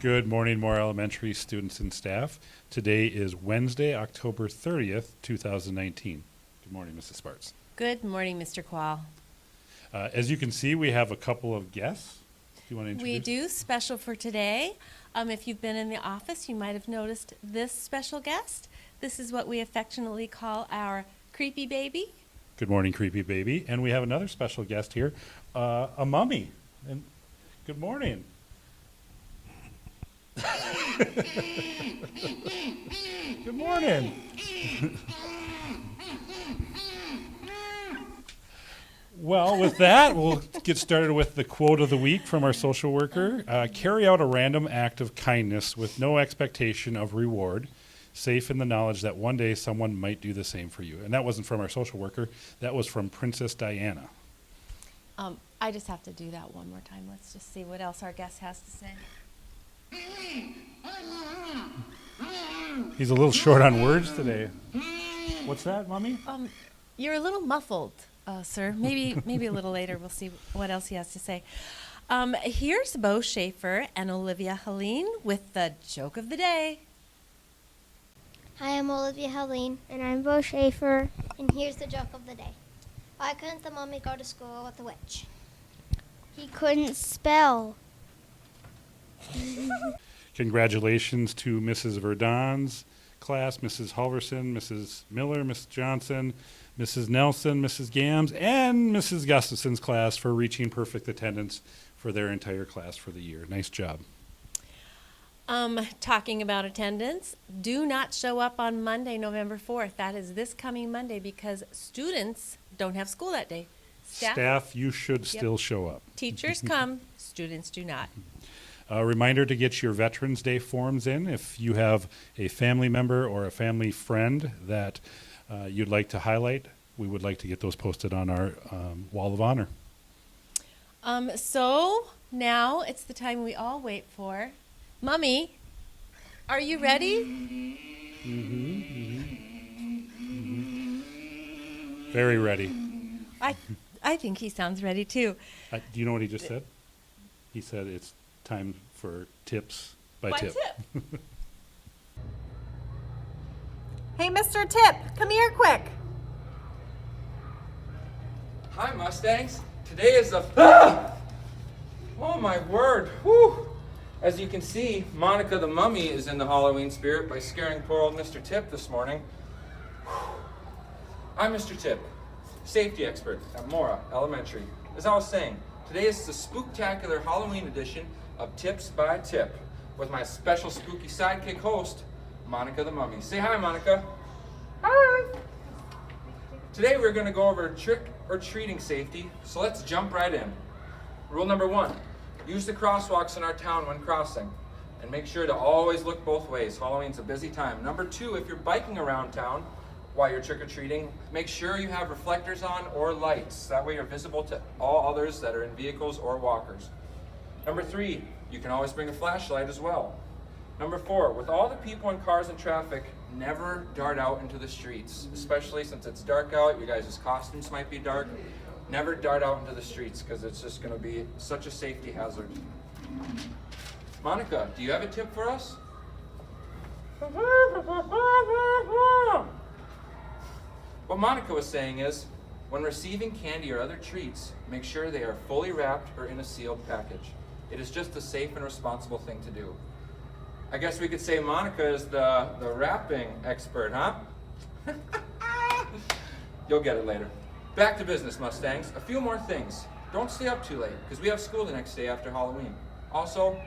Good morning, Moore Elementary students and staff. Today is Wednesday, October 30th, 2019. Good morning, Mrs. Sparts. Good morning, Mr. Qual. As you can see, we have a couple of guests. Do you want to introduce? We do special for today. If you've been in the office, you might have noticed this special guest. This is what we affectionately call our creepy baby. Good morning, creepy baby. And we have another special guest here, a mummy. And good morning. Good morning. Well, with that, we'll get started with the quote of the week from our social worker. Carry out a random act of kindness with no expectation of reward, safe in the knowledge that one day someone might do the same for you. And that wasn't from our social worker. That was from Princess Diana. I just have to do that one more time. Let's just see what else our guest has to say. He's a little short on words today. What's that, Mommy? You're a little muffled, sir. Maybe a little later we'll see what else he has to say. Here's Bo Schaefer and Olivia Helene with the joke of the day. Hi, I'm Olivia Helene. And I'm Bo Schaefer. And here's the joke of the day. Why couldn't the mummy go to school with the witch? He couldn't spell. Congratulations to Mrs. Verdon's class, Mrs. Halverson, Mrs. Miller, Mrs. Johnson, Mrs. Nelson, Mrs. Gams, and Mrs. Gustafson's class for reaching perfect attendance for their entire class for the year. Nice job. Talking about attendance, do not show up on Monday, November 4th. That is this coming Monday because students don't have school that day. Staff, you should still show up. Teachers come, students do not. A reminder to get your Veterans Day forms in. If you have a family member or a family friend that you'd like to highlight, we would like to get those posted on our Wall of Honor. So now it's the time we all wait for. Mummy, are you ready? Very ready. I think he sounds ready too. Do you know what he just said? He said it's time for tips by Tip. Hey, Mr. Tip, come here quick. Hi, Mustangs. Today is the... Oh, my word. Whew. As you can see, Monica the Mummy is in the Halloween spirit by scaring poor old Mr. Tip this morning. I'm Mr. Tip, safety expert at Mora Elementary. As I was saying, today is the spooktacular Halloween edition of Tips by Tip with my special spooky sidekick host, Monica the Mummy. Say hi, Monica. Hi. Today we're going to go over trick-or-treating safety, so let's jump right in. Rule number 1, use the crosswalks in our town when crossing, and make sure to always look both ways. Halloween's a busy time. Number 2, if you're biking around town while you're trick-or-treating, make sure you have reflectors on or lights. That way you're visible to all others that are in vehicles or walkers. Number 3, you can always bring a flashlight as well. Number 4, with all the people and cars and traffic, never dart out into the streets, especially since it's dark out. You guys' costumes might be dark. Never dart out into the streets because it's just going to be such a safety hazard. Monica, do you have a tip for us? What Monica was saying is, when receiving candy or other treats, make sure they are fully wrapped or in a sealed package. It is just a safe and responsible thing to do. I guess we could say Monica is the wrapping expert, huh? You'll get it later. Back to business, Mustangs. A few more things. Don't stay up too late, because we have school the next day after Halloween. Also,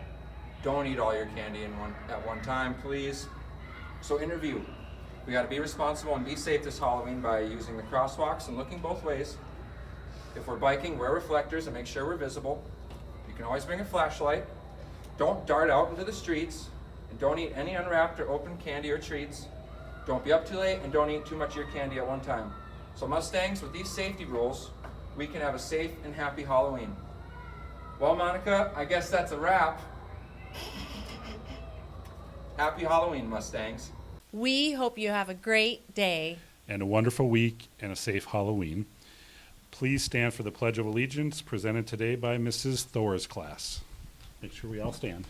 don't eat all your candy at one time, please. So in review, we got to be responsible and be safe this Halloween by using the crosswalks and looking both ways. If we're biking, wear reflectors and make sure we're visible. You can always bring a flashlight. Don't dart out into the streets. And don't eat any unwrapped or open candy or treats. Don't be up too late and don't eat too much of your candy at one time. So Mustangs, with these safety rules, we can have a safe and happy Halloween. Well, Monica, I guess that's a wrap. Happy Halloween, Mustangs. We hope you have a great day. And a wonderful week and a safe Halloween. Please stand for the Pledge of Allegiance presented today by Mrs. Thor's class. Make sure we all stand.